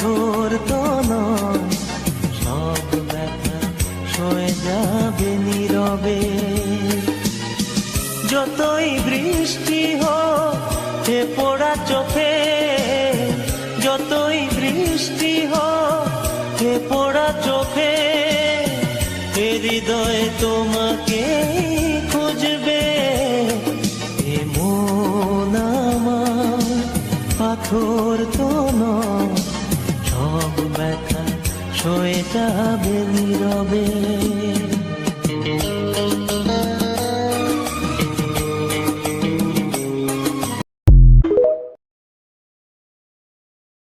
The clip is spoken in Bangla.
পাথর তো নয়, সব ব্যথা সয়ে যাবে নীরবে। যতই বৃষ্টি হোক এ পোড়া চোখে, যতই বৃষ্টি হোক এ পোড়া চোখে, এ হৃদয় তোমাকে খুঁজবে। এ মন আমার পাথর তো নয়, সব ব্যথা সয়ে যাবে নীরবে।